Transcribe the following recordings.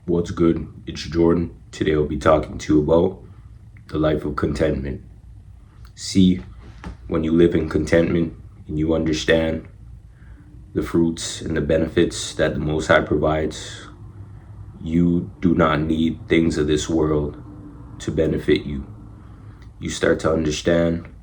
What's good? It's Jordan. Today I'll be talking to you about the life of contentment. See, when you live in contentment and you understand the fruits and the benefits that the Most High provides, you do not need things of this world to benefit you. You start to understand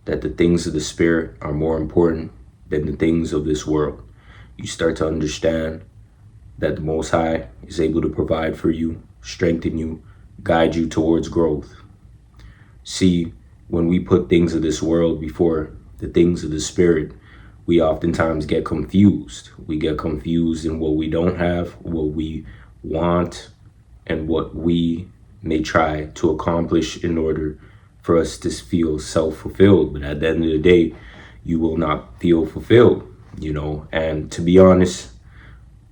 that the things of the Spirit are more important than the things of this world. You start to understand that the Most High is able to provide for you, strengthen you, guide you towards growth. See, when we put things of this world before the things of the Spirit, we oftentimes get confused. We get confused in what we don't have, what we want, and what we may try to accomplish in order for us to feel self-fulfilled. But at the end of the day, you will not feel fulfilled, and to be honest,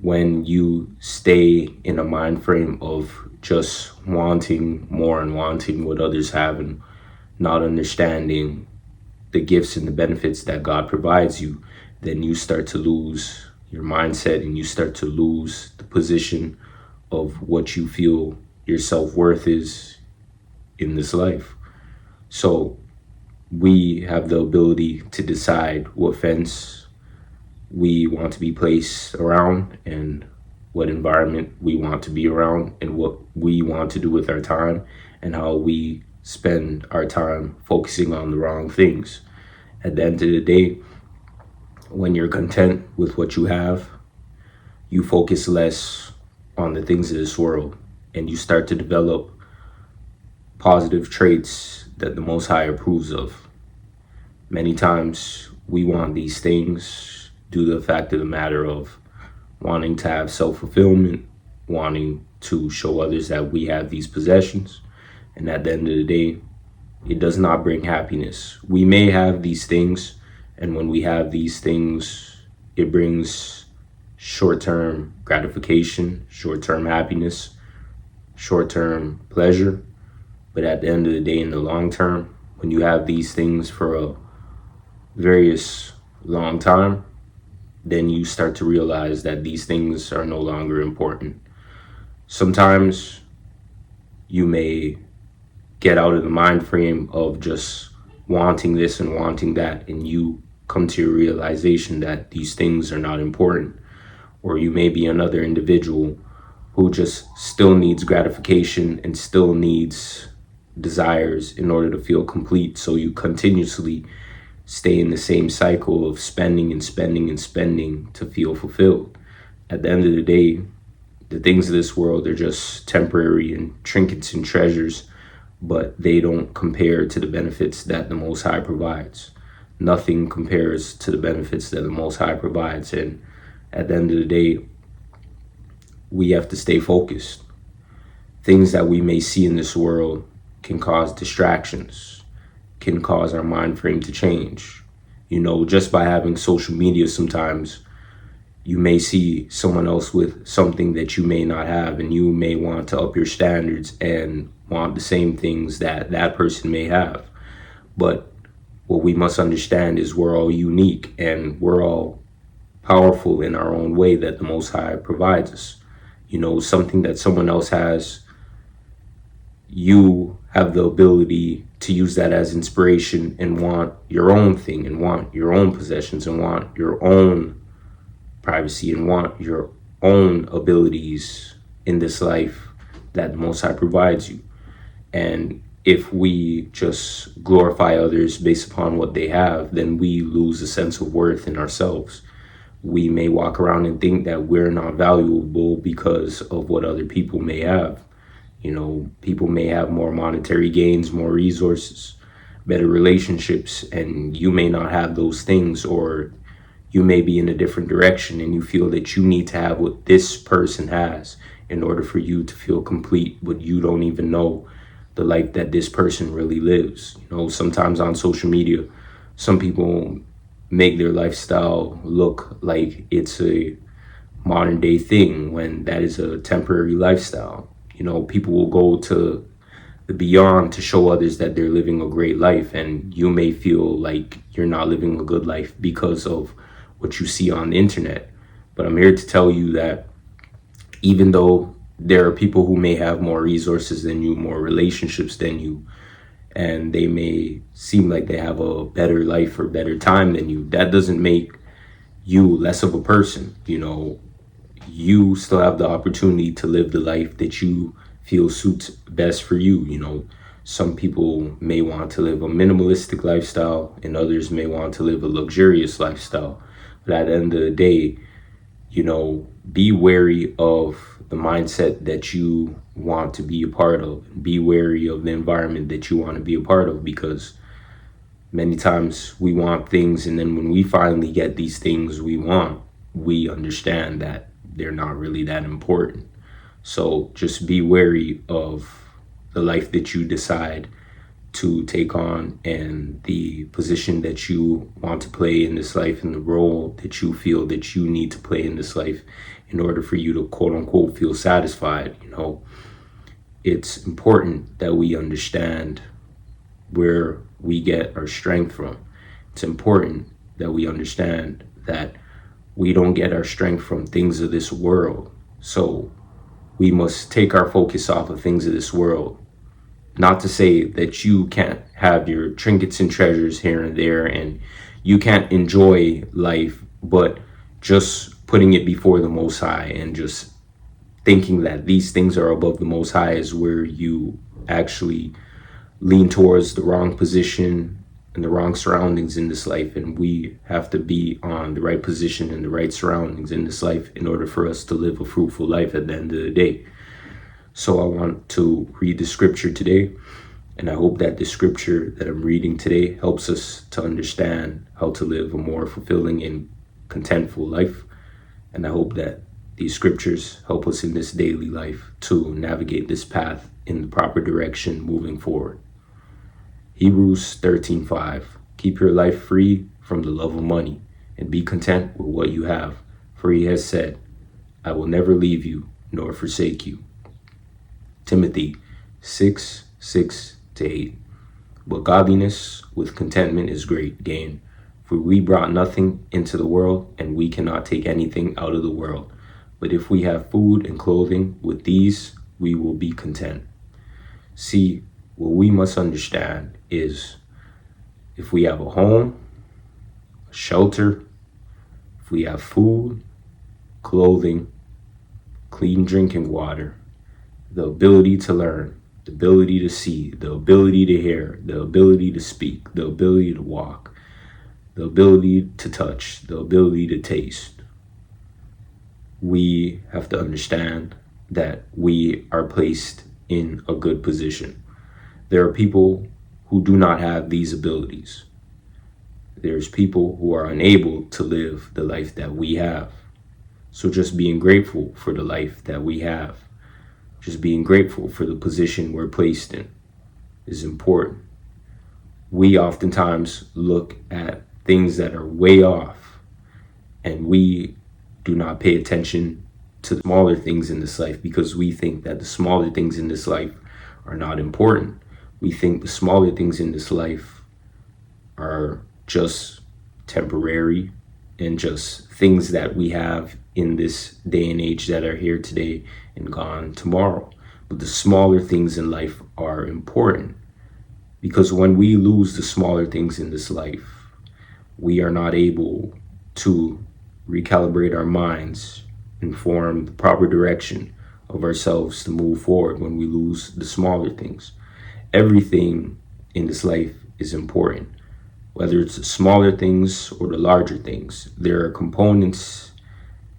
when you stay in a mind frame of just wanting more and wanting what others have and not understanding the gifts and the benefits that God provides you, then you start to lose your mindset and you start to lose the position of what you feel your self-worth is in this life. So we have the ability to decide what fence we want to be placed around and what environment we want to be around and what we want to do with our time and how we spend our time focusing on the wrong things. At the end of the day, when you're content with what you have, you focus less on the things of this world and you start to develop positive traits that the Most High approves of. Many times we want these things due to the fact of the matter of wanting to have self-fulfillment, wanting to show others that we have these possessions. And at the end of the day, it does not bring happiness. We may have these things, and when we have these things, it brings short-term gratification, short-term happiness, short-term pleasure. But at the end of the day, in the long term, when you have these things for a various long time, then you start to realize that these things are no longer important. Sometimes you may get out of the mind frame of just wanting this and wanting that, and you come to your realization that these things are not important. Or you may be another individual who just still needs gratification and still needs desires in order to feel complete. So you continuously stay in the same cycle of spending and spending and spending to feel fulfilled. At the end of the day, the things of this world are just temporary and trinkets and treasures, but they don't compare to the benefits that the Most High provides. Nothing compares to the benefits that the Most High provides. And at the end of the day, we have to stay focused. Things that we may see in this world can cause distractions, can cause our mind frame to change. Just by having social media, sometimes you may see someone else with something that you may not have, and you may want to up your standards and want the same things that that person may have. But what we must understand is we're all unique and we're all powerful in our own way that the Most High provides us. Something that someone else has, you have the ability to use that as inspiration and want your own thing and want your own possessions and want your own privacy and want your own abilities in this life that the Most High provides you. And if we just glorify others based upon what they have, then we lose a sense of worth in ourselves. We may walk around and think that we're not valuable because of what other people may have. People may have more monetary gains, more resources, better relationships, and you may not have those things, or you may be in a different direction and you feel that you need to have what this person has in order for you to feel complete, but you don't even know the life that this person really lives. Sometimes on social media, some people make their lifestyle look like it's a modern day thing when that is a temporary lifestyle. People will go to the beyond to show others that they're living a great life, and you may feel like you're not living a good life because of what you see on the internet. But I'm here to tell you that even though there are people who may have more resources than you, more relationships than you, and they may seem like they have a better life or better time than you. That doesn't make you less of a person. You still have the opportunity to live the life that you feel suits best for you. Some people may want to live a minimalistic lifestyle and others may want to live a luxurious lifestyle. But at the end of the day, be wary of the mindset that you want to be a part of. Be wary of the environment that you want to be a part of, because many times we want things, and then when we finally get these things we want, we understand that they're not really that important. So just be wary of the life that you decide to take on and the position that you want to play in this life and the role that you feel that you need to play in this life in order for you to quote unquote feel satisfied. It's important that we understand where we get our strength from. It's important that we understand that we don't get our strength from things of this world. So we must take our focus off of things of this world. Not to say that you can't have your trinkets and treasures here and there and you can't enjoy life, but just putting it before the Most High and just thinking that these things are above the Most High is where you actually lean towards the wrong position and the wrong surroundings in this life. And we have to be on the right position and the right surroundings in this life in order for us to live a fruitful life at the end of the day. So I want to read the scripture today, and I hope that the scripture that I'm reading today helps us to understand how to live a more fulfilling and contentful life. And I hope that these scriptures help us in this daily life to navigate this path in the proper direction moving forward. Hebrews 13:5. Keep your life free from the love of money and be content with what you have. For he has said, I will never leave you nor forsake you. Timothy 6:6-8. But godliness with contentment is great gain. For we brought nothing into the world, and we cannot take anything out of the world. But if we have food and clothing, with these we will be content. See, what we must understand is if we have a home, a shelter, if we have food, clothing, clean drinking water, the ability to learn, the ability to see, the ability to hear, the ability to speak, the ability to walk, the ability to touch, the ability to taste, we have to understand that we are placed in a good position. There are people who do not have these abilities. There's people who are unable to live the life that we have. So just being grateful for the life that we have, just being grateful for the position we're placed in is important. We oftentimes look at things that are way off, and we do not pay attention to the smaller things in this life because we think that the smaller things in this life are not important. We think the smaller things in this life are just temporary and just things that we have in this day and age that are here today and gone tomorrow. But the smaller things in life are important, because when we lose the smaller things in this life, we are not able to recalibrate our minds and form the proper direction of ourselves to move forward when we lose the smaller things. Everything in this life is important, whether it's the smaller things or the larger things. There are components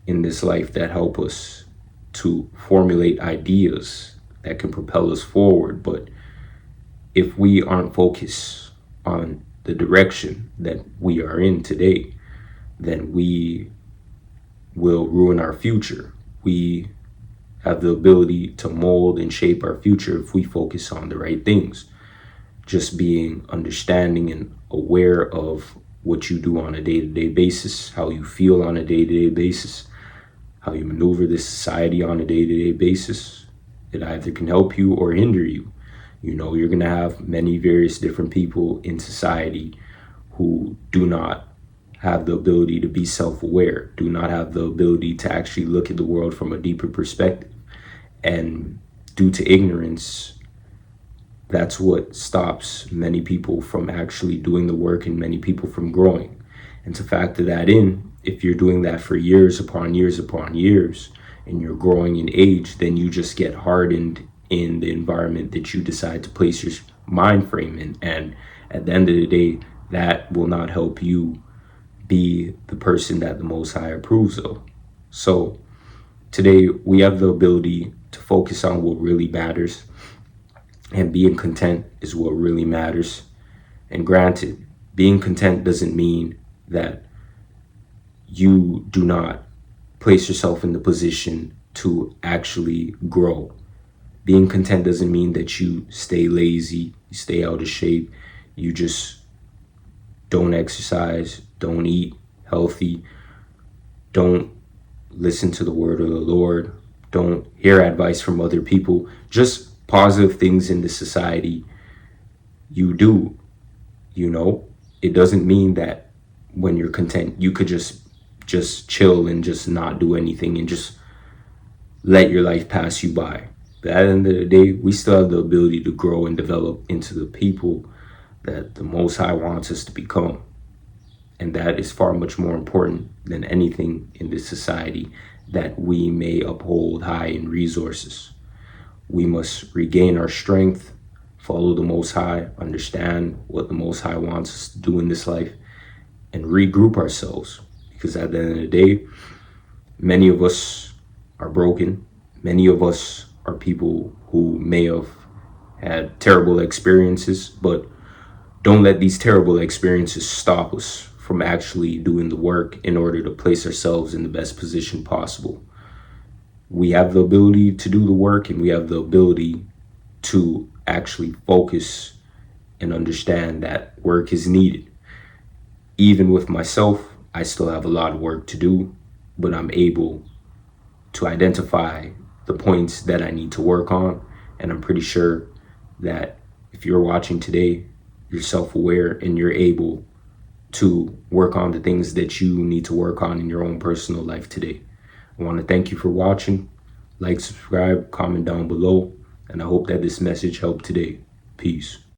in this life that help us to formulate ideas that can propel us forward. But if we aren't focused on the direction that we are in today, then we will ruin our future. We have the ability to mold and shape our future if we focus on the right things. Just being understanding and aware of what you do on a day-to-day basis, how you feel on a day-to-day basis, how you maneuver this society on a day-to-day basis. It either can help you or hinder you. You're going to have many various different people in society who do not have the ability to be self-aware, do not have the ability to actually look at the world from a deeper perspective. And due to ignorance, that's what stops many people from actually doing the work and many people from growing. And to factor that in, if you're doing that for years upon years upon years and you're growing in age, then you just get hardened in the environment that you decide to place your mind frame in. And at the end of the day, that will not help you be the person that the Most High approves of. So today we have the ability to focus on what really matters, and being content is what really matters. And granted, being content doesn't mean that you do not place yourself in the position to actually grow. Being content doesn't mean that you stay lazy, you stay out of shape, you just don't exercise, don't eat healthy, don't listen to the word of the Lord, don't hear advice from other people, just positive things in the society you do. It doesn't mean that when you're content you could just chill and just not do anything and just let your life pass you by. But at the end of the day, we still have the ability to grow and develop into the people that the Most High wants us to become. And that is far much more important than anything in this society that we may uphold high in resources. We must regain our strength, follow the Most High, understand what the Most High wants us to do in this life, and regroup ourselves. Because at the end of the day, many of us are broken. Many of us are people who may have had terrible experiences, but don't let these terrible experiences stop us from actually doing the work in order to place ourselves in the best position possible. We have the ability to do the work, and we have the ability to actually focus and understand that work is needed. Even with myself, I still have a lot of work to do, but I'm able to identify the points that I need to work on. And I'm pretty sure that if you're watching today, you're self-aware and you're able to work on the things that you need to work on in your own personal life today. I want to thank you for watching. Like, subscribe, comment down below, and I hope that this message helped today. Peace.